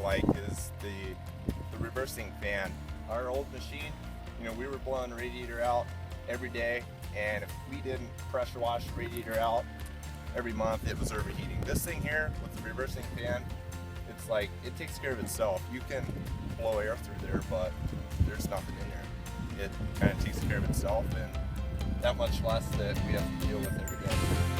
like is the reversing fan. Our old machine, we were blowing the radiator out every day, and if we didn't pressure wash the radiator out every month, it was overheating. This thing here with the reversing fan, it's like it takes care of itself. You can blow air through there, but there's nothing in there. It kind of takes care of itself, and that much less that we have to deal with every day.